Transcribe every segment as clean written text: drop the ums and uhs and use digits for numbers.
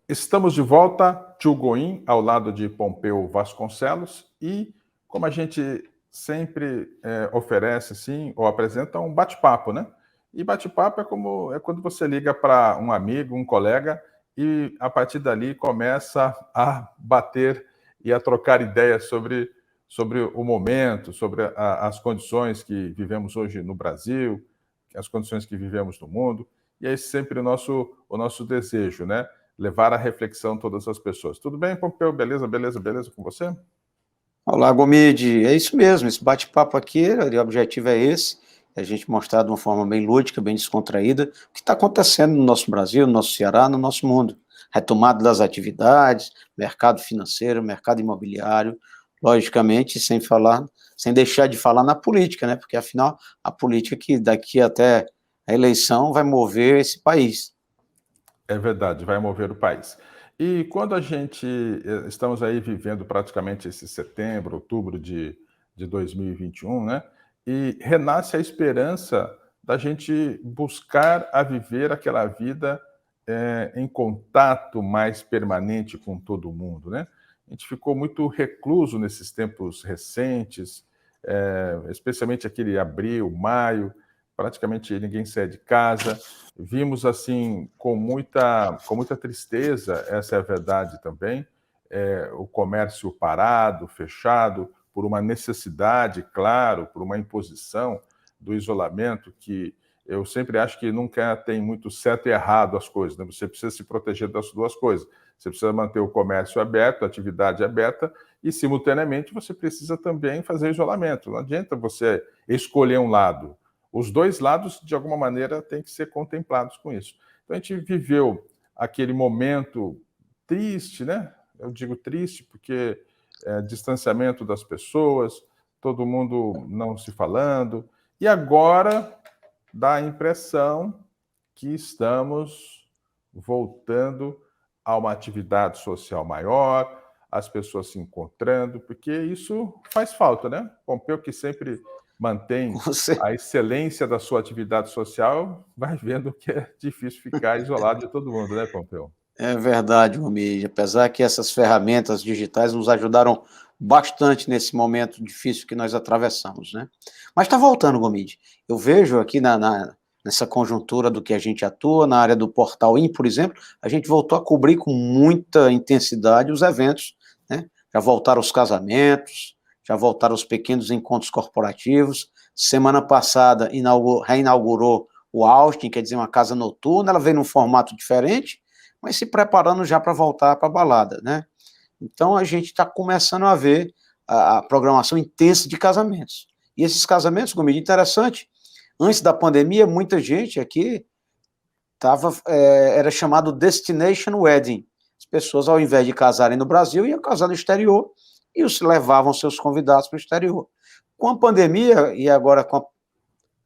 Estamos de volta, Tio Goim, ao lado de Pompeu Vasconcelos, e como a gente sempre oferece, assim, ou apresenta um bate-papo, né? E bate-papo é quando você liga para um amigo, um colega, e a partir dali começa a bater e a trocar ideias sobre o momento, sobre as condições que vivemos hoje no Brasil, as condições que vivemos no mundo, e é esse sempre o nosso desejo, né? Levar à reflexão todas as pessoas. Tudo bem, Pompeu? Beleza, beleza, beleza com você? Olá, Gomide, é isso mesmo, esse bate-papo aqui, o objetivo é esse, é a gente mostrar de uma forma bem lúdica, bem descontraída, o que está acontecendo no nosso Brasil, no nosso Ceará, no nosso mundo. Retomada das atividades, mercado financeiro, mercado imobiliário, logicamente, sem deixar de falar na política, né? Porque afinal, a política que daqui até a eleição vai mover esse país. É verdade, vai mover o país. E quando a gente estamos aí vivendo praticamente esse setembro, outubro de 2021, né? E renasce a esperança da gente buscar a viver aquela vida em contato mais permanente com todo mundo, né? A gente ficou muito recluso nesses tempos recentes, especialmente aquele abril, maio, praticamente ninguém saía de casa. Vimos assim com muita tristeza, essa é a verdade também, o comércio parado, fechado, por uma necessidade, claro, por uma imposição do isolamento, que eu sempre acho que nunca tem muito certo e errado as coisas, né? Você precisa se proteger das duas coisas. Você precisa manter o comércio aberto, a atividade aberta, e simultaneamente você precisa também fazer isolamento. Não adianta você escolher um lado. Os dois lados, de alguma maneira, têm que ser contemplados com isso. Então, a gente viveu aquele momento triste, né? Eu digo triste porque distanciamento das pessoas, todo mundo não se falando, e agora dá a impressão que estamos voltando a uma atividade social maior, as pessoas se encontrando, porque isso faz falta, né? Pompeu, que sempre mantém Você a excelência da sua atividade social, vai vendo que é difícil ficar isolado de todo mundo, né, Pompeu? É verdade, Romide. Apesar que essas ferramentas digitais nos ajudaram bastante nesse momento difícil que nós atravessamos, né? Mas está voltando, Gomide. Eu vejo aqui nessa conjuntura do que a gente atua, na área do Portal In, por exemplo, a gente voltou a cobrir com muita intensidade os eventos, né? Já voltaram os casamentos, já voltaram os pequenos encontros corporativos. Semana passada reinaugurou o Austin, quer dizer, uma casa noturna, ela veio num formato diferente, mas se preparando já para voltar para a balada, né? Então a gente está começando a ver a programação intensa de casamentos. E esses casamentos, como é interessante, antes da pandemia, muita gente aqui era chamado Destination Wedding. As pessoas, ao invés de casarem no Brasil, iam casar no exterior e os levavam seus convidados para o exterior. Com a pandemia, e agora com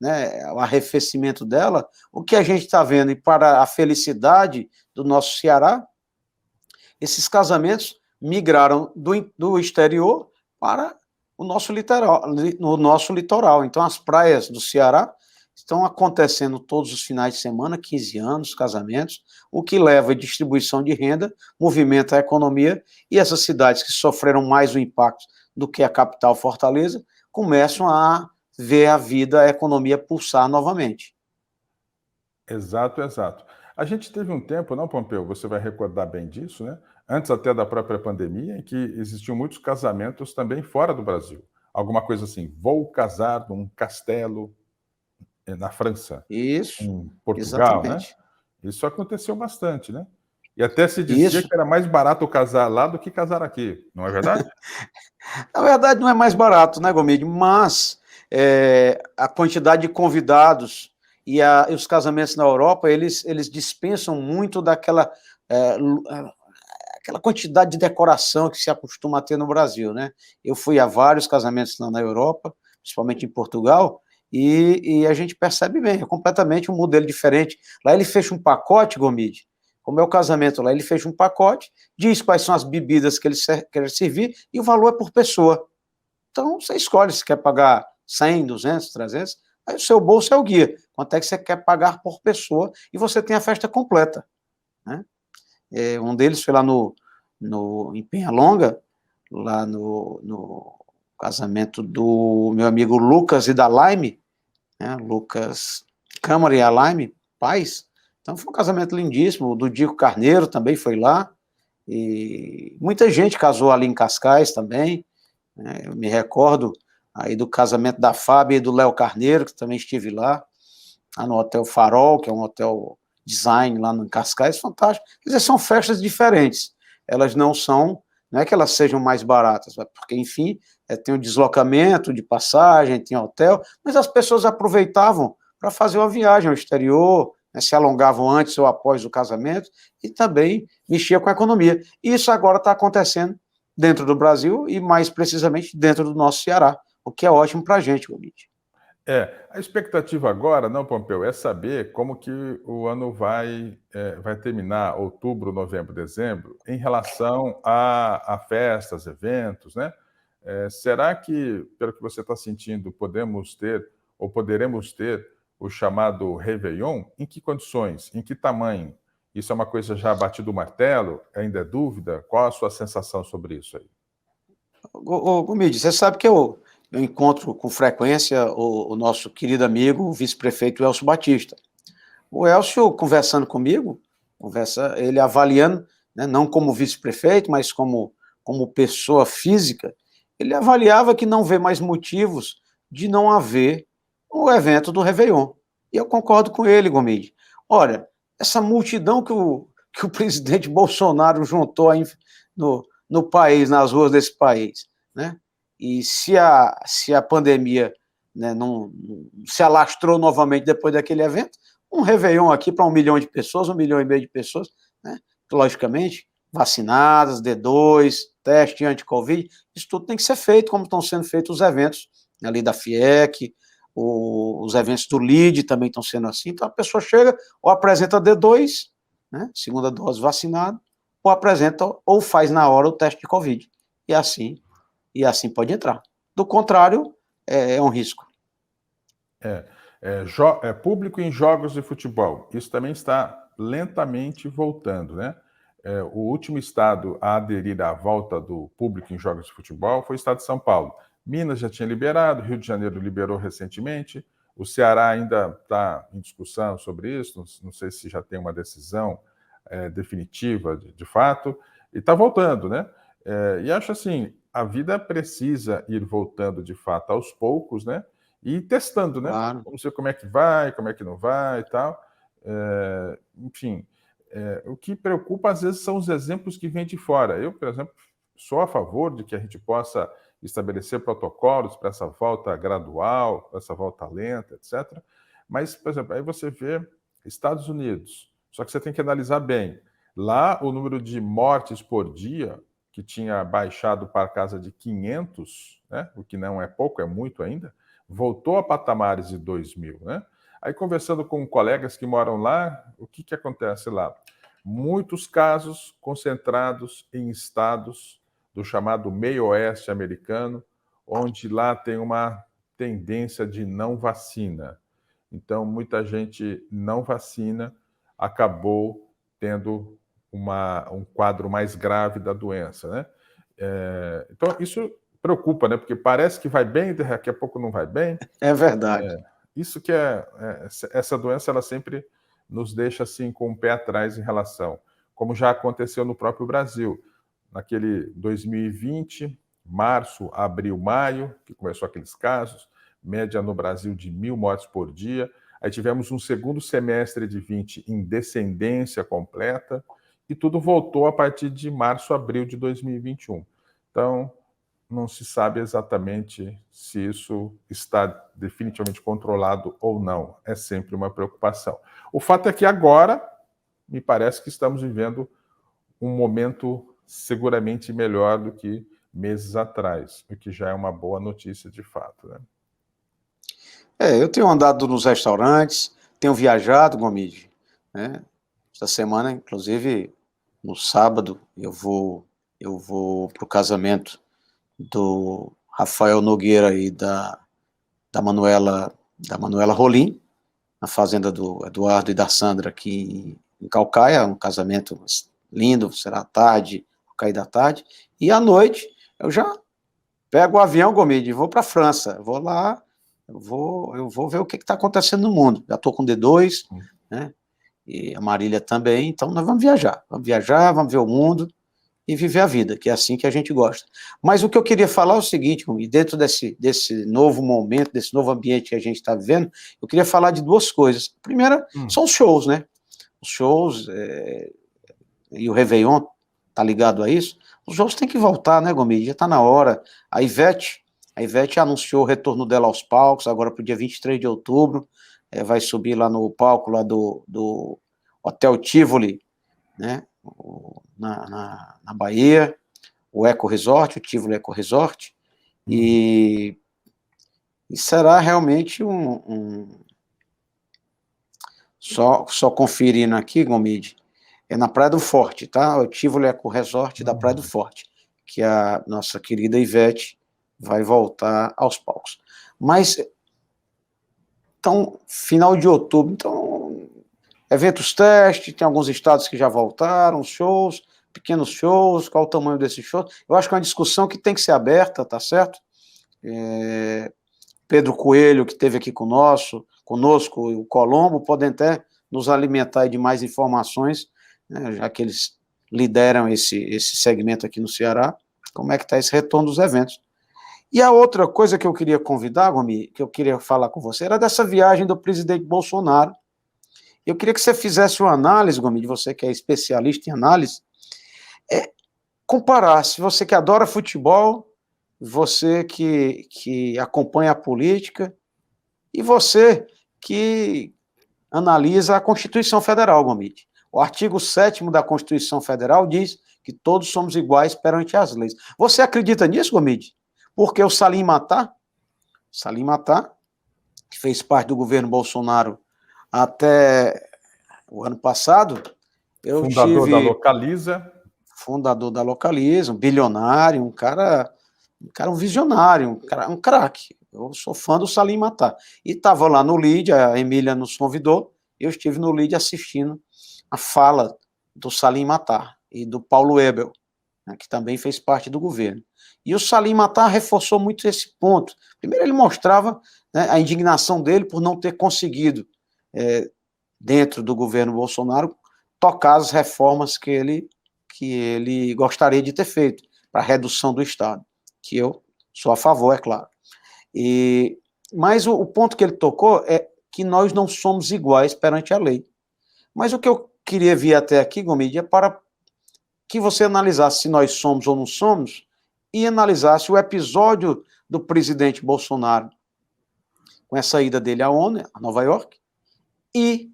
o arrefecimento dela, o que a gente está vendo, e para a felicidade do nosso Ceará, esses casamentos migraram do exterior para o nosso litoral. Então, as praias do Ceará estão acontecendo todos os finais de semana, 15 anos, casamentos, o que leva à distribuição de renda, movimenta a economia, e essas cidades que sofreram mais o impacto do que a capital Fortaleza, começam a ver a vida, a economia pulsar novamente. Exato, exato. A gente teve um tempo, não, Pompeu? Você vai recordar bem disso, né? Antes até da própria pandemia, em que existiam muitos casamentos também fora do Brasil. Alguma coisa assim, vou casar num castelo na França, Isso, em Portugal, né? exatamente. Isso aconteceu bastante, né? E até se dizia Isso. que era mais barato casar lá do que casar aqui, não é verdade? Na verdade, não é mais barato, né, Gomide? Mas a quantidade de convidados e os casamentos na Europa, eles dispensam muito é, aquela quantidade de decoração que se acostuma a ter no Brasil, né? Eu fui a vários casamentos lá na Europa, principalmente em Portugal, e a gente percebe bem, é completamente um modelo diferente. Lá ele fecha um pacote, Gomide, como é o casamento lá, ele fecha um pacote, diz quais são as bebidas que ele quer servir, e o valor é por pessoa. Então, você escolhe se quer pagar 100, 200, 300, aí o seu bolso é o guia. Quanto é que você quer pagar por pessoa, e você tem a festa completa, né? Um deles foi lá em Penhalonga, lá no casamento do meu amigo Lucas e da Laime, né? Lucas Câmara e a Laime Paz. Então foi um casamento lindíssimo. O do Dico Carneiro também foi lá. E muita gente casou ali em Cascais também, né? Eu me recordo aí do casamento da Fábio e do Léo Carneiro, que também estive lá no Hotel Farol, que é um hotel design lá no Cascais, fantástico. Quer dizer, são festas diferentes. Elas não é que elas sejam mais baratas, porque, enfim, tem o deslocamento de passagem, tem hotel, mas as pessoas aproveitavam para fazer uma viagem ao exterior, né, se alongavam antes ou após o casamento, e também mexia com a economia. E isso agora está acontecendo dentro do Brasil e, mais precisamente, dentro do nosso Ceará, o que é ótimo para a gente, Gomide. A expectativa agora, não, Pompeu, é saber como que o ano vai terminar, outubro, novembro, dezembro, em relação a festas, eventos, né? Será que, pelo que você está sentindo, podemos ter ou poderemos ter o chamado Réveillon? Em que condições? Em que tamanho? Isso é uma coisa já batido o martelo? Ainda é dúvida? Qual a sua sensação sobre isso aí? Gomide, você sabe que eu encontro com frequência o nosso querido amigo, o vice-prefeito Elcio Batista. O Elcio, conversando comigo, ele avaliando, né, não como vice-prefeito, mas como pessoa física, ele avaliava que não vê mais motivos de não haver o evento do Réveillon. E eu concordo com ele, Gomide. Olha, essa multidão que o presidente Bolsonaro juntou aí no país, nas ruas desse país, né? E se a pandemia, né, não se alastrou novamente depois daquele evento, um Réveillon aqui para 1 milhão de pessoas, 1,5 milhão de pessoas, né? Logicamente, vacinadas, D2, teste anti-Covid, isso tudo tem que ser feito, como estão sendo feitos os eventos ali da FIEC, os eventos do LIDE também estão sendo assim. Então a pessoa chega ou apresenta D2, né, segunda dose vacinado, ou apresenta ou faz na hora o teste de Covid. E assim pode entrar. Do contrário, é um risco. Público em jogos de futebol. Isso também está lentamente voltando, né? O último estado a aderir à volta do público em jogos de futebol foi o estado de São Paulo. Minas já tinha liberado, Rio de Janeiro liberou recentemente, o Ceará ainda está em discussão sobre isso, não sei se já tem uma decisão definitiva de fato, e está voltando, né? E acho assim, a vida precisa ir voltando de fato aos poucos, né? E ir testando, né? Claro. Vamos ver como é que vai, como é que não vai e tal. Enfim, o que preocupa às vezes são os exemplos que vêm de fora. Eu, por exemplo, sou a favor de que a gente possa estabelecer protocolos para essa volta gradual, para essa volta lenta, etc. Mas, por exemplo, aí você vê Estados Unidos, só que você tem que analisar bem. Lá, o número de mortes por dia, que tinha baixado para casa de 500, né, o que não é pouco, é muito ainda, voltou a patamares de 2.000, né? Aí, conversando com colegas que moram lá, o que acontece lá? Muitos casos concentrados em estados do chamado meio oeste americano, onde lá tem uma tendência de não vacina. Então, muita gente não vacina, acabou tendo um quadro mais grave da doença, né? Então, isso preocupa, né? Porque parece que vai bem, daqui a pouco não vai bem. É verdade. Isso que essa doença, ela sempre nos deixa assim com o pé atrás em relação, como já aconteceu no próprio Brasil, naquele 2020, março, abril, maio, que começou aqueles casos, média no Brasil de 1.000 mortes por dia. Aí tivemos um segundo semestre de 20 em descendência completa, e tudo voltou a partir de março, abril de 2021. Então, não se sabe exatamente se isso está definitivamente controlado ou não. É sempre uma preocupação. O fato é que agora, me parece que estamos vivendo um momento seguramente melhor do que meses atrás, o que já é uma boa notícia de fato, né? Eu tenho andado nos restaurantes, tenho viajado, Gomide, né? Esta semana, inclusive, no sábado, eu vou para o casamento do Rafael Nogueira e da Manuela Rolim, na fazenda do Eduardo e da Sandra aqui em Caucaia, um casamento lindo, será tarde, ao cair da tarde, e à noite eu já pego o avião, Gomide, e vou para a França, vou lá, eu vou ver o que está acontecendo no mundo, já estou com D2, né, e a Marília também, então nós vamos viajar, vamos ver o mundo, e viver a vida, que é assim que a gente gosta. Mas o que eu queria falar é o seguinte, dentro desse novo momento, desse novo ambiente que a gente está vivendo, eu queria falar de duas coisas. A primeira são os shows, né? Os shows, e o Réveillon tá ligado a isso. Os shows têm que voltar, né, Gomide? Já está na hora. A Ivete anunciou o retorno dela aos palcos, agora para o dia 23 de outubro, vai subir lá no palco lá do Hotel Tivoli, né? Na Bahia, o Eco Resort, o Tivoli Eco Resort, e será realmente só conferindo aqui, Gomide, é na Praia do Forte, tá? O Tivoli Eco Resort da Praia do Forte, que a nossa querida Ivete vai voltar aos palcos. Mas, então, final de outubro, então, eventos teste, tem alguns estados que já voltaram, shows, pequenos shows, qual o tamanho desses shows. Eu acho que é uma discussão que tem que ser aberta, tá certo? Pedro Coelho, que esteve aqui conosco, e o Colombo, podem até nos alimentar de mais informações, né, já que eles lideram esse segmento aqui no Ceará, como é que está esse retorno dos eventos. E a outra coisa que eu queria convidar, Gomi, que eu queria falar com você, era dessa viagem do presidente Bolsonaro. Eu queria que você fizesse uma análise, Gomi, de você que é especialista em análise, comparar, se você que adora futebol, você que acompanha a política, e você que analisa a Constituição Federal, Gomide. O artigo 7º da Constituição Federal diz que todos somos iguais perante as leis. Você acredita nisso, Gomide? Porque o Salim Matar, que fez parte do governo Bolsonaro até o ano passado, Fundador da Localiza. Fundador da Localiza, um bilionário, um visionário, um craque. Eu sou fã do Salim Matar. E estava lá no LIDE, a Emília nos convidou, eu estive no LIDE assistindo a fala do Salim Matar e do Paulo Ebel, né, que também fez parte do governo. E o Salim Matar reforçou muito esse ponto. Primeiro, ele mostrava, né, a indignação dele por não ter conseguido, dentro do governo Bolsonaro, tocar as reformas que ele gostaria de ter feito para a redução do Estado, que eu sou a favor, é claro. Mas o ponto que ele tocou é que nós não somos iguais perante a lei. Mas o que eu queria vir até aqui, Gomide, é para que você analisasse se nós somos ou não somos e analisasse o episódio do presidente Bolsonaro com essa ida dele à ONU, a Nova York, e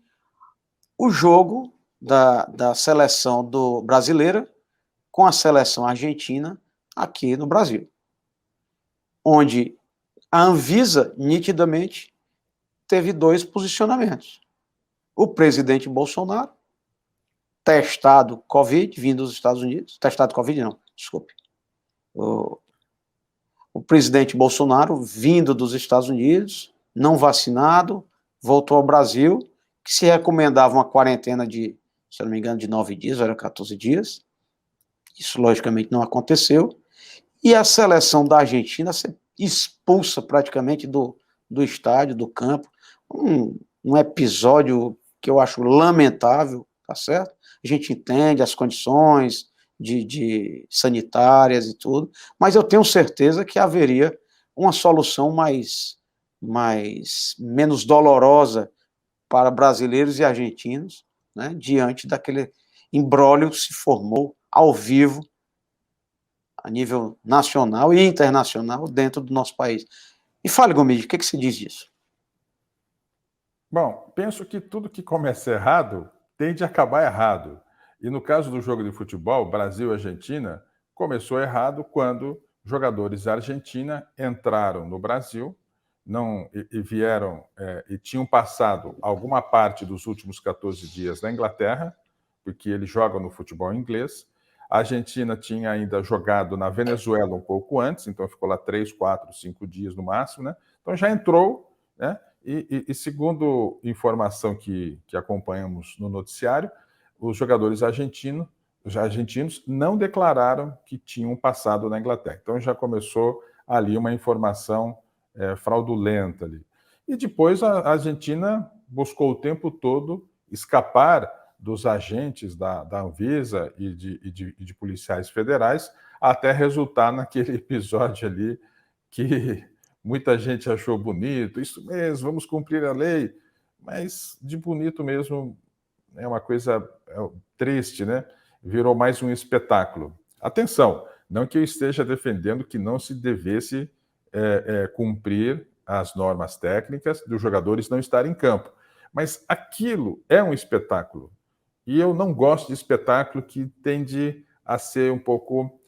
o jogo da seleção brasileira com a seleção argentina aqui no Brasil, onde a Anvisa, nitidamente, teve dois posicionamentos. O presidente Bolsonaro, testado Covid, vindo dos Estados Unidos, testado Covid não, desculpe. O presidente Bolsonaro, vindo dos Estados Unidos, não vacinado, voltou ao Brasil, que se recomendava uma quarentena de, se eu não me engano, de 9 dias, era 14 dias. Isso, logicamente, não aconteceu. E a seleção da Argentina expulsa praticamente do estádio, do campo. Um episódio que eu acho lamentável, tá certo? A gente entende as condições de sanitárias e tudo, mas eu tenho certeza que haveria uma solução menos dolorosa para brasileiros e argentinos, né, diante daquele imbróglio que se formou ao vivo, a nível nacional e internacional, dentro do nosso país. E fale, Gomide, o que você diz disso? Bom, penso que tudo que começa errado tende a acabar errado. E no caso do jogo de futebol, Brasil e Argentina, começou errado quando jogadores da Argentina entraram no Brasil e vieram e tinham passado alguma parte dos últimos 14 dias na Inglaterra, porque eles jogam no futebol inglês. A Argentina tinha ainda jogado na Venezuela um pouco antes, então ficou lá 3, 4, 5 dias no máximo, né? Então já entrou, né? E segundo informação que acompanhamos no noticiário, os jogadores argentinos os argentinos não declararam que tinham passado na Inglaterra. Então já começou ali uma informação fraudulenta ali. E depois a Argentina buscou o tempo todo escapar dos agentes da Anvisa e de policiais federais, até resultar naquele episódio ali que muita gente achou bonito, isso mesmo, vamos cumprir a lei, mas de bonito mesmo é uma coisa triste, né? Virou mais um espetáculo. Atenção, não que eu esteja defendendo que não se devesse cumprir as normas técnicas dos jogadores não estarem em campo, mas aquilo é um espetáculo. E eu não gosto de espetáculo que tende a ser um pouco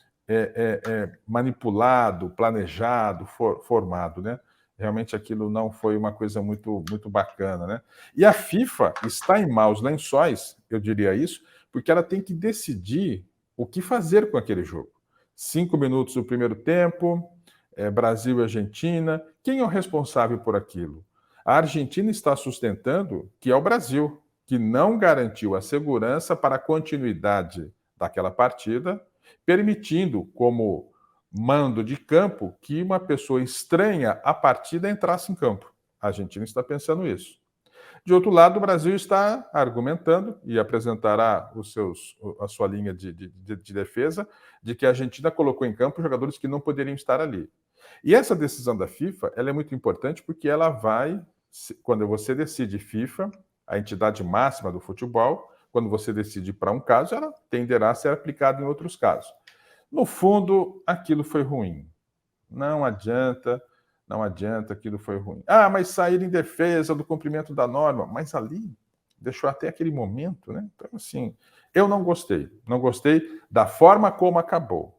manipulado, planejado, formado, né? Realmente aquilo não foi uma coisa muito bacana, né? E a FIFA está em maus lençóis, eu diria isso, porque ela tem que decidir o que fazer com aquele jogo. 5 minutos do primeiro tempo, Brasil e Argentina. Quem é o responsável por aquilo? A Argentina está sustentando que é o Brasil, que não garantiu a segurança para a continuidade daquela partida, permitindo, como mando de campo, que uma pessoa estranha à partida entrasse em campo. A Argentina está pensando isso. De outro lado, o Brasil está argumentando e apresentará a sua linha de defesa de que a Argentina colocou em campo jogadores que não poderiam estar ali. E essa decisão da FIFA ela é muito importante porque ela vai, quando você decide FIFA, a entidade máxima do futebol, quando você decide para um caso, ela tenderá a ser aplicada em outros casos. No fundo, aquilo foi ruim. Não adianta, aquilo foi ruim. Ah, mas sair em defesa do cumprimento da norma, mas ali deixou até aquele momento, né? Então, assim, eu não gostei da forma como acabou.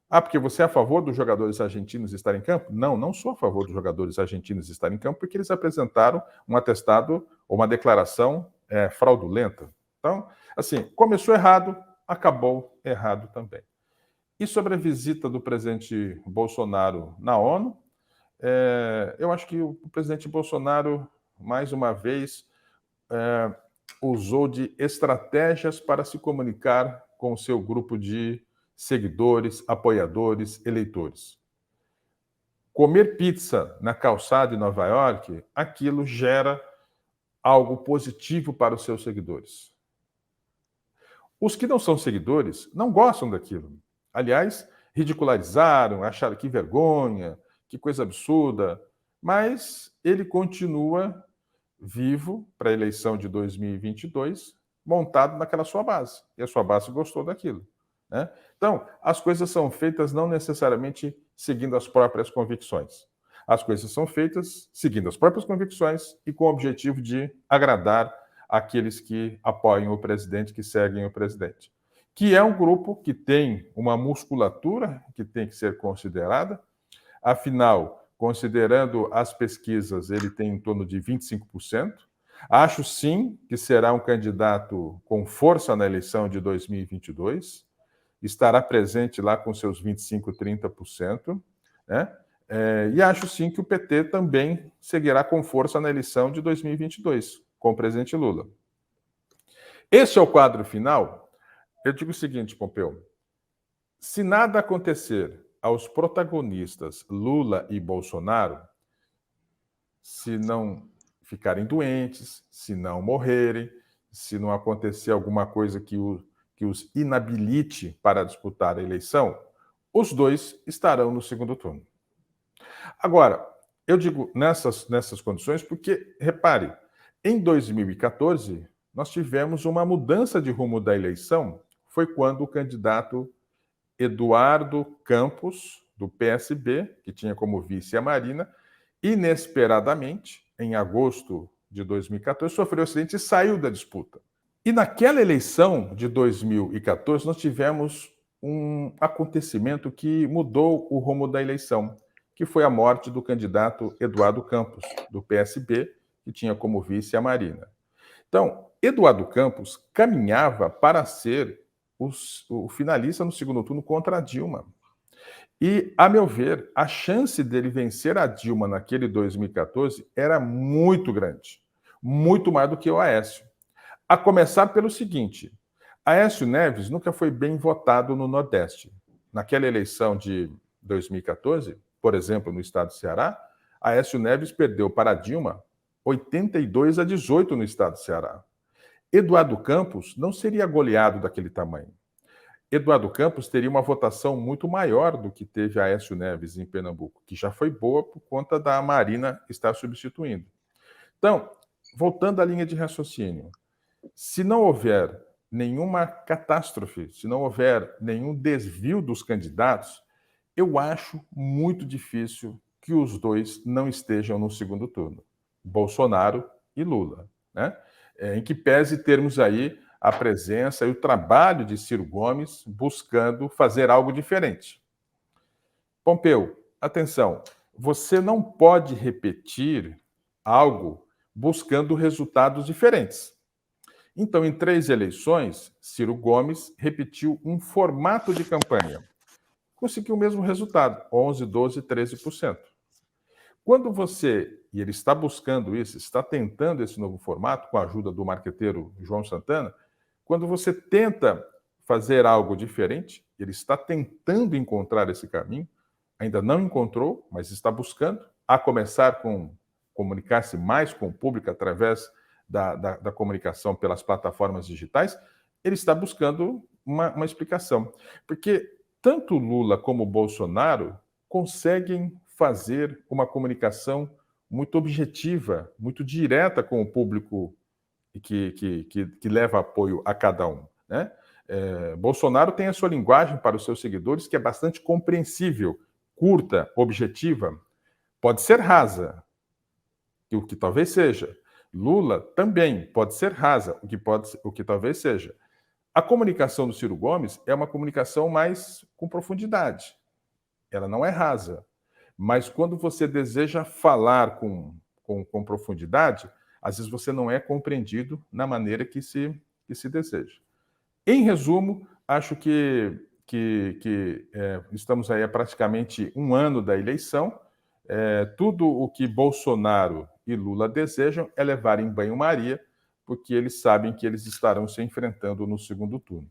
Ah, porque você é a favor dos jogadores argentinos estarem em campo? Não, não sou a favor dos jogadores argentinos estarem em campo, porque eles apresentaram um atestado ou uma declaração fraudulenta. Então, assim, começou errado, acabou errado também. E sobre a visita do presidente Bolsonaro na ONU, eu acho que o presidente Bolsonaro, mais uma vez, usou de estratégias para se comunicar com o seu grupo de seguidores, apoiadores, eleitores. Comer pizza na calçada em Nova York, aquilo gera algo positivo para os seus seguidores. Os que não são seguidores não gostam daquilo. Aliás, ridicularizaram, acharam que vergonha, que coisa absurda, mas ele continua vivo para a eleição de 2022, montado naquela sua base. E a sua base gostou daquilo. Né? Então, as coisas são feitas não necessariamente seguindo as próprias convicções. As coisas são feitas seguindo as próprias convicções e com o objetivo de agradar aqueles que apoiam o presidente, que seguem o presidente. Que é um grupo que tem uma musculatura que tem que ser considerada. Afinal, considerando as pesquisas, ele tem em torno de 25%. Acho sim que será um candidato com força na eleição de 2022. Estará presente lá com seus 25%, 30%. Né? E acho sim que o PT também seguirá com força na eleição de 2022, com o presidente Lula. Esse é o quadro final. Eu digo o seguinte, Pompeu: se nada acontecer aos protagonistas Lula e Bolsonaro, se não ficarem doentes, se não morrerem, se não acontecer alguma coisa que os inabilite para disputar a eleição, os dois estarão no segundo turno. Agora, eu digo nessas condições porque, repare, em 2014, nós tivemos uma mudança de rumo da eleição, foi quando o candidato Eduardo Campos, do PSB, que tinha como vice a Marina, inesperadamente, em agosto de 2014, sofreu um acidente e saiu da disputa. E naquela eleição de 2014, nós tivemos um acontecimento que mudou o rumo da eleição, que foi a morte do candidato Eduardo Campos, do PSB, que tinha como vice a Marina. Então, Eduardo Campos caminhava para ser o finalista no segundo turno contra a Dilma. E, a meu ver, a chance dele vencer a Dilma naquele 2014 era muito grande, muito mais do que o Aécio. A começar pelo seguinte: Aécio Neves nunca foi bem votado no Nordeste. Naquela eleição de 2014, por exemplo, no estado do Ceará, Aécio Neves perdeu para Dilma 82-18 no estado do Ceará. Eduardo Campos não seria goleado daquele tamanho. Eduardo Campos teria uma votação muito maior do que teve Aécio Neves em Pernambuco, que já foi boa por conta da Marina estar substituindo. Então, voltando à linha de raciocínio, se não houver nenhuma catástrofe, se não houver nenhum desvio dos candidatos, eu acho muito difícil que os dois não estejam no segundo turno, Bolsonaro e Lula, né? Em que pese termos aí a presença e o trabalho de Ciro Gomes buscando fazer algo diferente. Pompeu, atenção, você não pode repetir algo buscando resultados diferentes. Então, em 3 eleições, Ciro Gomes repetiu um formato de campanha. Conseguiu o mesmo resultado, 11, 12, 13%. Quando você, e ele está buscando isso, está tentando esse novo formato, com a ajuda do marqueteiro João Santana, quando você tenta fazer algo diferente, ele está tentando encontrar esse caminho, ainda não encontrou, mas está buscando, a começar com comunicar-se mais com o público através da comunicação pelas plataformas digitais, ele está buscando uma explicação. Porque tanto Lula como Bolsonaro conseguem fazer uma comunicação muito objetiva, muito direta com o público que leva apoio a cada um, né? Bolsonaro tem a sua linguagem para os seus seguidores que é bastante compreensível, curta, objetiva, pode ser rasa, o que talvez seja. Lula também pode ser rasa, o que talvez seja. A comunicação do Ciro Gomes é uma comunicação mais com profundidade. Ela não é rasa. Mas quando você deseja falar com profundidade, às vezes você não é compreendido na maneira que se deseja. Em resumo, acho que estamos aí há praticamente um ano da eleição. Tudo o que Bolsonaro e Lula desejam é levar em banho-maria, porque eles sabem que eles estarão se enfrentando no segundo turno.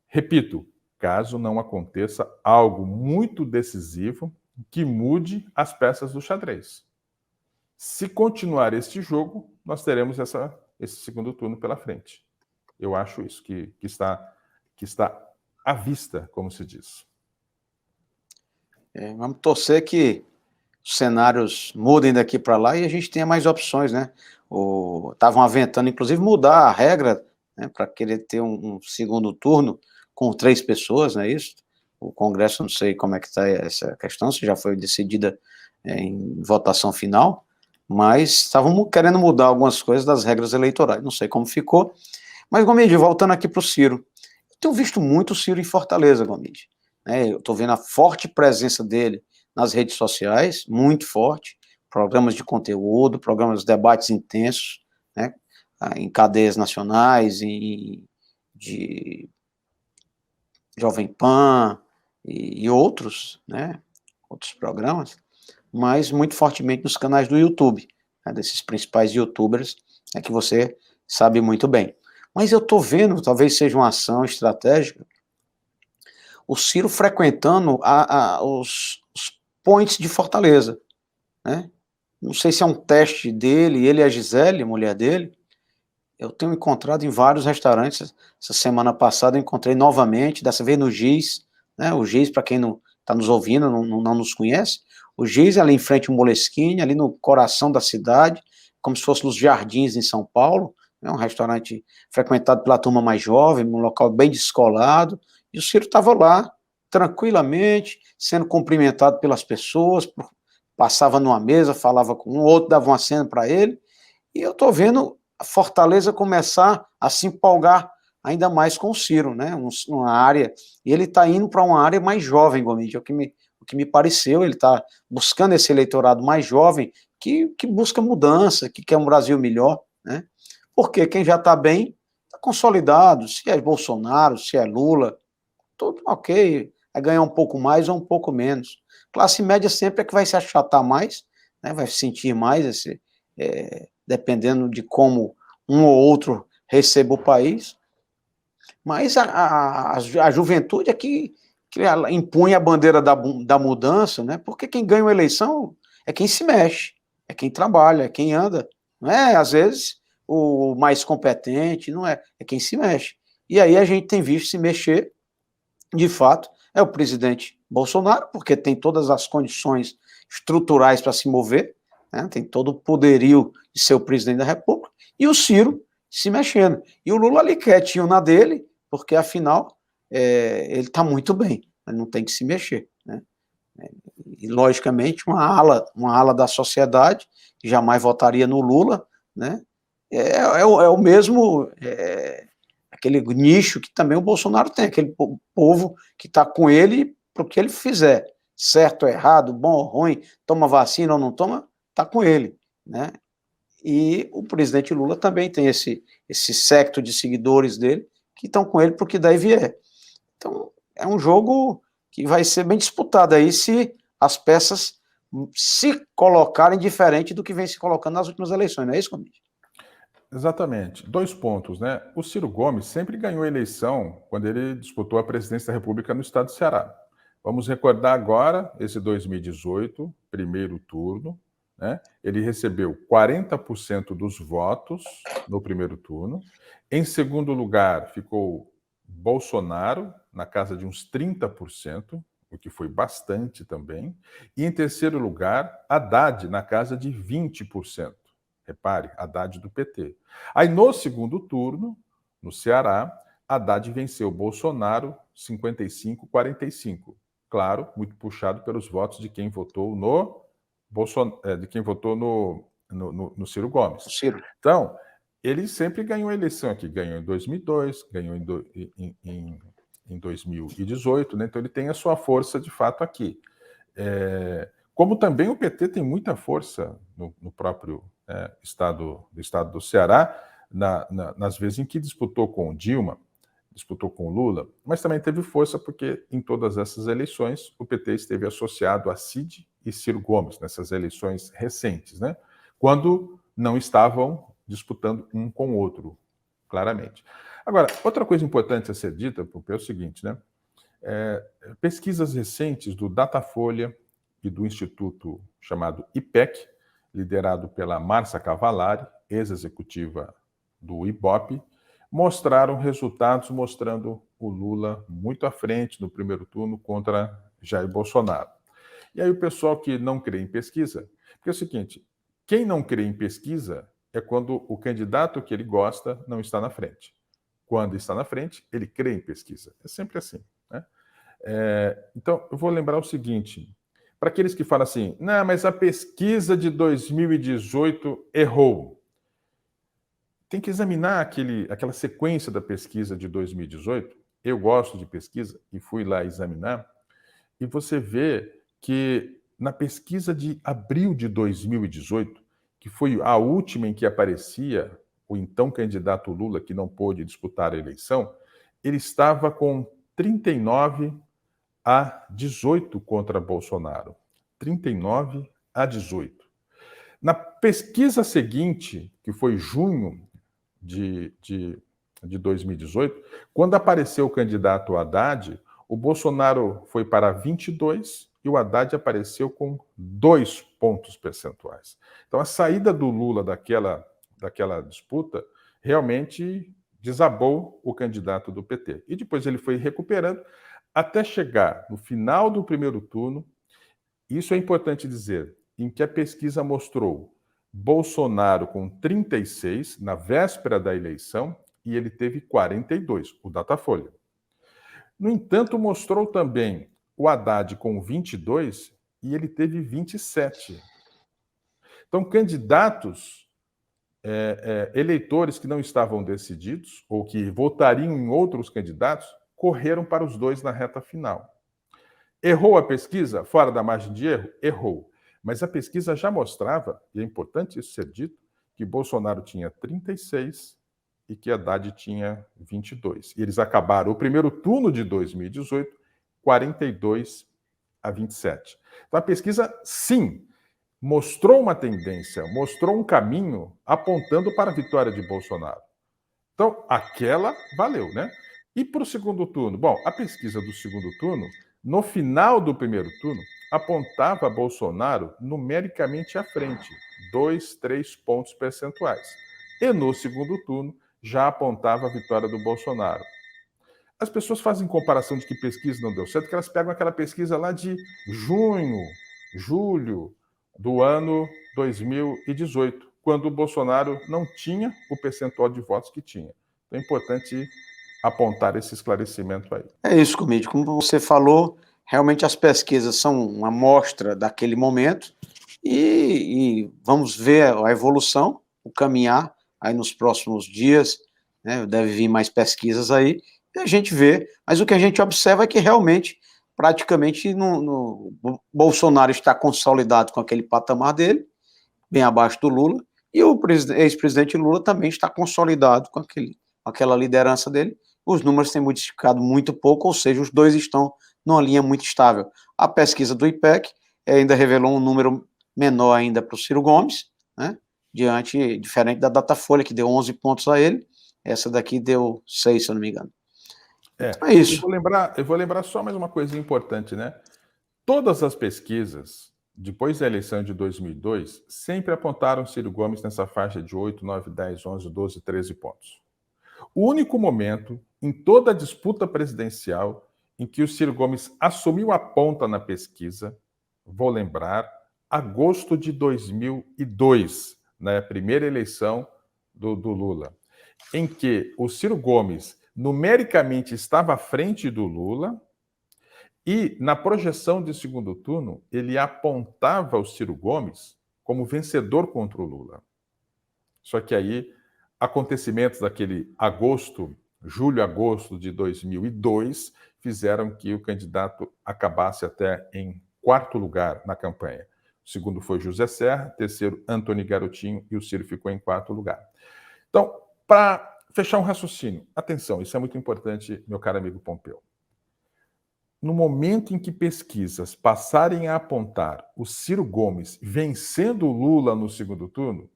Repito, caso não aconteça algo muito decisivo que mude as peças do xadrez. Se continuar este jogo, nós teremos esse segundo turno pela frente. Eu acho isso, que está à vista, como se diz. Vamos torcer que os cenários mudem daqui para lá e a gente tenha mais opções, né? Estavam aventando, inclusive, mudar a regra, né, para querer ter um segundo turno com 3 pessoas, não é isso? O Congresso, não sei como é que está essa questão, se já foi decidida em votação final, mas estavam querendo mudar algumas coisas das regras eleitorais, não sei como ficou. Mas, Gomide, voltando aqui para o Ciro, eu tenho visto muito o Ciro em Fortaleza, Gomide, né? Eu estou vendo a forte presença dele nas redes sociais, muito forte, programas de conteúdo, programas de debates intensos, né, em cadeias nacionais, de Jovem Pan e outros, né, outros programas, mas muito fortemente nos canais do YouTube, né, desses principais youtubers, que você sabe muito bem. Mas eu estou vendo, talvez seja uma ação estratégica, o Ciro frequentando os points de Fortaleza, né? Não sei se é um teste dele, ele e a Gisele, mulher dele. Eu tenho encontrado em vários restaurantes. Essa semana passada eu encontrei novamente, dessa vez no Giz, né? O Giz, para quem não está nos ouvindo, não nos conhece, o Giz ali em frente ao Moleskine, ali no coração da cidade, como se fosse nos Jardins em São Paulo, é um restaurante frequentado pela turma mais jovem, um local bem descolado, e o Ciro estava lá, tranquilamente, sendo cumprimentado pelas pessoas, passava numa mesa, falava com um, outro dava uma cena para ele, e eu estou vendo a Fortaleza começar a se empolgar ainda mais com o Ciro, né, uma área, e ele está indo para uma área mais jovem, Gomide, o que me pareceu, ele está buscando esse eleitorado mais jovem, que busca mudança, que quer um Brasil melhor, né, porque quem já está bem, está consolidado, se é Bolsonaro, se é Lula, tudo ok, vai ganhar um pouco mais ou um pouco menos. Classe média sempre é que vai se achatar mais, né, vai sentir mais, dependendo de como um ou outro receba o país, Mas a juventude é que ela impõe a bandeira da mudança, né? Porque quem ganha uma eleição é quem se mexe, é quem trabalha, é quem anda. Não é, às vezes, o mais competente, não é, é quem se mexe. E aí a gente tem visto se mexer, de fato, é o presidente Bolsonaro, porque tem todas as condições estruturais para se mover, né? Tem todo o poderio de ser o presidente da República, e o Ciro se mexendo. E o Lula ali quietinho na dele, porque afinal ele está muito bem, não tem que se mexer. Né? E logicamente uma ala da sociedade que jamais votaria no Lula, né? É o mesmo aquele nicho que também o Bolsonaro tem, aquele povo que está com ele para o que ele fizer, certo ou errado, bom ou ruim, toma vacina ou não toma, está com ele, né? E o presidente Lula também tem esse séquito de seguidores dele que estão com ele porque daí vier. Então, é um jogo que vai ser bem disputado aí se as peças se colocarem diferente do que vem se colocando nas últimas eleições, não é isso, Comide? Exatamente. 2 pontos, né? O Ciro Gomes sempre ganhou a eleição quando ele disputou a presidência da República no estado do Ceará. Vamos recordar agora esse 2018, primeiro turno, né? Ele recebeu 40% dos votos no primeiro turno. Em segundo lugar, ficou Bolsonaro, na casa de uns 30%, o que foi bastante também. E em terceiro lugar, Haddad, na casa de 20%. Repare, Haddad do PT. Aí no segundo turno, no Ceará, Haddad venceu Bolsonaro 55-45. Claro, muito puxado pelos votos de quem votou no de quem votou no Ciro Gomes. Ciro. Então, ele sempre ganhou a eleição aqui, ganhou em 2002, ganhou em 2018, né? Então ele tem a sua força de fato aqui. Como também o PT tem muita força no próprio estado do Ceará, nas vezes em que disputou com Dilma, disputou com Lula, mas também teve força porque em todas essas eleições o PT esteve associado a Cid e Ciro Gomes, nessas eleições recentes, né? Quando não estavam disputando um com o outro, claramente. Agora, outra coisa importante a ser dita, é o seguinte, né? Pesquisas recentes do Datafolha e do instituto chamado IPEC, liderado pela Márcia Cavallari, ex-executiva do IBOP, mostraram resultados mostrando o Lula muito à frente no primeiro turno contra Jair Bolsonaro. E aí o pessoal que não crê em pesquisa, porque é o seguinte, quem não crê em pesquisa é quando o candidato que ele gosta não está na frente. Quando está na frente, ele crê em pesquisa. É sempre assim, né? Então, eu vou lembrar o seguinte, para aqueles que falam assim, não, mas a pesquisa de 2018 errou. Tem que examinar aquela sequência da pesquisa de 2018. Eu gosto de pesquisa e fui lá examinar. E você vê que na pesquisa de abril de 2018, que foi a última em que aparecia o então candidato Lula, que não pôde disputar a eleição, ele estava com 39-18 contra Bolsonaro. 39-18. Na pesquisa seguinte, que foi junho de 2018, quando apareceu o candidato Haddad, o Bolsonaro foi para 22 e o Haddad apareceu com 2 pontos percentuais. Então, a saída do Lula daquela disputa realmente desabou o candidato do PT. E depois ele foi recuperando até chegar no final do primeiro turno. Isso é importante dizer, em que a pesquisa mostrou Bolsonaro com 36 na véspera da eleição e ele teve 42, o Datafolha. No entanto, mostrou também o Haddad com 22 e ele teve 27. Então, candidatos, eleitores que não estavam decididos ou que votariam em outros candidatos, correram para os dois na reta final. Errou a pesquisa? Fora da margem de erro? Errou. Mas a pesquisa já mostrava, e é importante isso ser dito, que Bolsonaro tinha 36 e que Haddad tinha 22. E eles acabaram o primeiro turno de 2018, 42-27. Então a pesquisa, sim, mostrou uma tendência, mostrou um caminho apontando para a vitória de Bolsonaro. Então, aquela valeu, né? E para o segundo turno? Bom, a pesquisa do segundo turno, no final do primeiro turno, apontava Bolsonaro numericamente à frente, 2, 3 pontos percentuais. E no segundo turno, já apontava a vitória do Bolsonaro. As pessoas fazem comparação de que pesquisa não deu certo, que elas pegam aquela pesquisa lá de junho, julho do ano 2018, quando o Bolsonaro não tinha o percentual de votos que tinha. Então é importante apontar esse esclarecimento aí. É isso, Comídio. Como você falou, realmente as pesquisas são uma amostra daquele momento e vamos ver a evolução, o caminhar aí nos próximos dias, né? Deve vir mais pesquisas aí e a gente vê. Mas o que a gente observa é que realmente, praticamente, o Bolsonaro está consolidado com aquele patamar dele, bem abaixo do Lula, e o ex-presidente Lula também está consolidado com aquela liderança dele. Os números têm modificado muito pouco, ou seja, os dois estão numa linha muito estável. A pesquisa do IPEC ainda revelou um número menor ainda para o Ciro Gomes, né? Diferente da Datafolha, que deu 11 pontos a ele, essa daqui deu 6, se eu não me engano. Então é Eu isso. vou lembrar só mais uma coisa importante, né? Todas as pesquisas, depois da eleição de 2002, sempre apontaram Ciro Gomes nessa faixa de 8, 9, 10, 11, 12, 13 pontos. O único momento em toda a disputa presidencial em que o Ciro Gomes assumiu a ponta na pesquisa, vou lembrar, agosto de 2002, na primeira eleição do Lula, em que o Ciro Gomes numericamente estava à frente do Lula e, na projeção de segundo turno, ele apontava o Ciro Gomes como vencedor contra o Lula. Só que aí, acontecimentos daquele julho-agosto de 2002, fizeram que o candidato acabasse até em quarto lugar na campanha. O segundo foi José Serra, terceiro Antony Garotinho e o Ciro ficou em quarto lugar. Então, para fechar um raciocínio, atenção, isso é muito importante, meu caro amigo Pompeu. No momento em que pesquisas passarem a apontar o Ciro Gomes vencendo o Lula no segundo turno,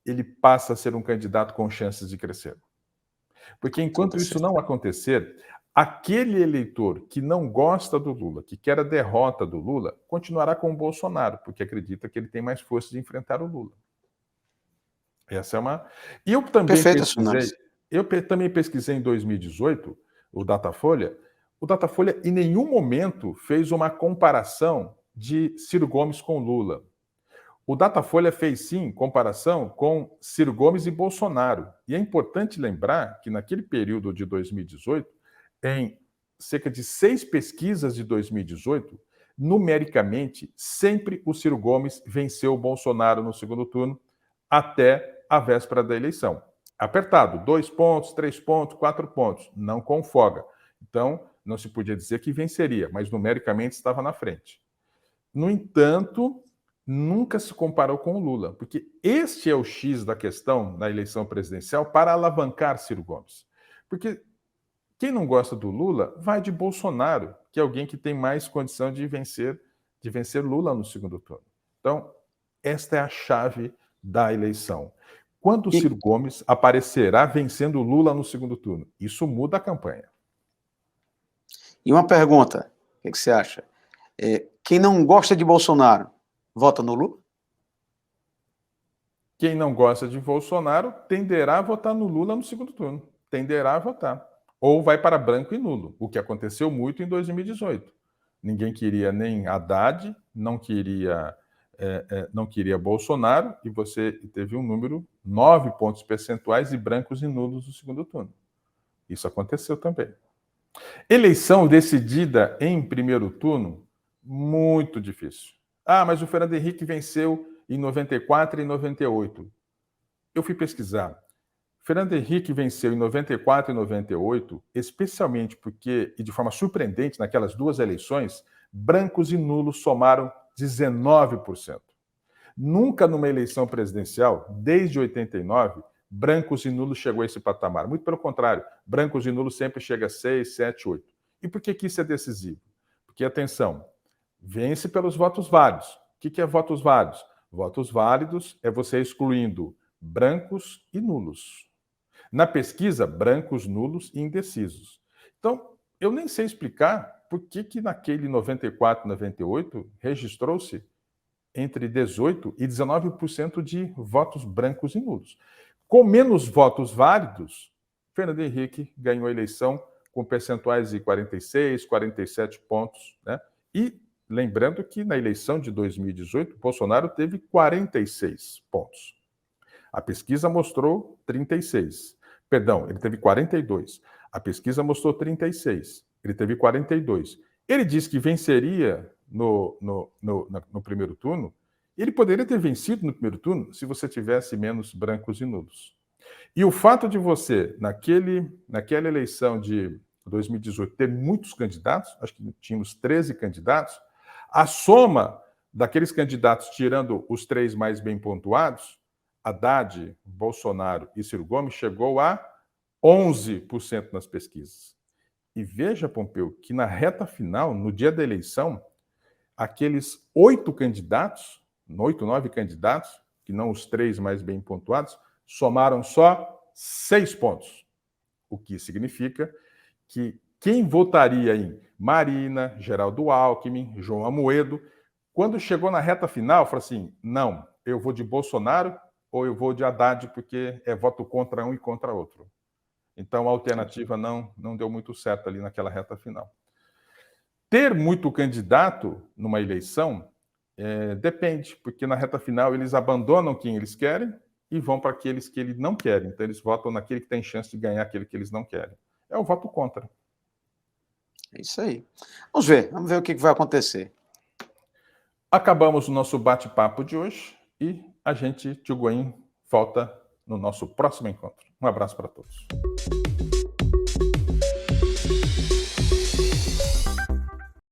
ele passa a ser um candidato com chances de crescer. Porque enquanto isso não acontecer, aquele eleitor que não gosta do Lula, que quer a derrota do Lula, continuará com o Bolsonaro, porque acredita que ele tem mais força de enfrentar o Lula. Essa é uma. E Perfeita a sua análise. eu também pesquisei em 2018 o Datafolha. O Datafolha em nenhum momento fez uma comparação de Ciro Gomes com Lula. O Datafolha fez sim comparação com Ciro Gomes e Bolsonaro. E é importante lembrar que naquele período de 2018, em cerca de 6 pesquisas de 2018, numericamente, sempre o Ciro Gomes venceu o Bolsonaro no segundo turno, até a véspera da eleição. Apertado, 2 pontos, 3 pontos, 4 pontos, não com folga. Então, não se podia dizer que venceria, mas numericamente estava na frente. No entanto, nunca se comparou com o Lula, porque este é o X da questão na eleição presidencial para alavancar Ciro Gomes. Porque quem não gosta do Lula vai de Bolsonaro, que é alguém que tem mais condição de vencer Lula no segundo turno. Então, esta é a chave da eleição. Quando o Ciro Gomes aparecerá vencendo Lula no segundo turno? Isso muda a campanha. E uma pergunta, o que você acha? Quem não gosta de Bolsonaro, vota no Lula? Quem não gosta de Bolsonaro tenderá a votar no Lula no segundo turno. Tenderá a votar. Ou vai para branco e nulo, o que aconteceu muito em 2018. Ninguém queria nem Haddad, não queria Bolsonaro, e você teve um número, 9 pontos percentuais de brancos e nulos no segundo turno. Isso aconteceu também. Eleição decidida em primeiro turno, muito difícil. Ah, mas o Fernando Henrique venceu em 94 e 98. Eu fui pesquisar. Fernando Henrique venceu em 94 e 98, especialmente porque, e de forma surpreendente, naquelas duas eleições, brancos e nulos somaram 19%. Nunca numa eleição presidencial, desde 89, brancos e nulos chegou a esse patamar. Muito pelo contrário, brancos e nulos sempre chega a 6, 7, 8. E por que isso é decisivo? Porque, atenção, vence pelos votos válidos. O que é votos válidos? Votos válidos é você excluindo brancos e nulos. Na pesquisa, brancos, nulos e indecisos. Então, eu nem sei explicar por que naquele 94, 98 registrou-se entre 18% e 19% de votos brancos e nulos. Com menos votos válidos, Fernando Henrique ganhou a eleição com percentuais de 46, 47 pontos, né? E lembrando que na eleição de 2018, Bolsonaro teve 46 pontos. A pesquisa mostrou 36. Perdão, ele teve 42. A pesquisa mostrou 36. Ele teve 42. Ele disse que venceria no primeiro turno. Ele poderia ter vencido no primeiro turno se você tivesse menos brancos e nulos. E o fato de você, naquela eleição de 2018, ter muitos candidatos, acho que tínhamos 13 candidatos, a soma daqueles candidatos, tirando os 3 mais bem pontuados, Haddad, Bolsonaro e Ciro Gomes, chegou a 11% nas pesquisas. E veja, Pompeu, que na reta final, no dia da eleição, aqueles 8 candidatos, 8, 9 candidatos, que não os 3 mais bem pontuados, somaram só 6 pontos. O que significa que quem votaria em Marina, Geraldo Alckmin, João Amoedo, quando chegou na reta final, falou assim, não, eu vou de Bolsonaro ou eu vou de Haddad, porque é voto contra um e contra outro. Então, a alternativa não deu muito certo ali naquela reta final. Ter muito candidato numa eleição depende, porque na reta final eles abandonam quem eles querem e vão para aqueles que eles não querem. Então, eles votam naquele que tem chance de ganhar aquele que eles não querem. É o voto contra. É isso aí. Vamos ver o que vai acontecer. Acabamos o nosso bate-papo de hoje e a gente, Tio Goim, volta no nosso próximo encontro. Um abraço para todos.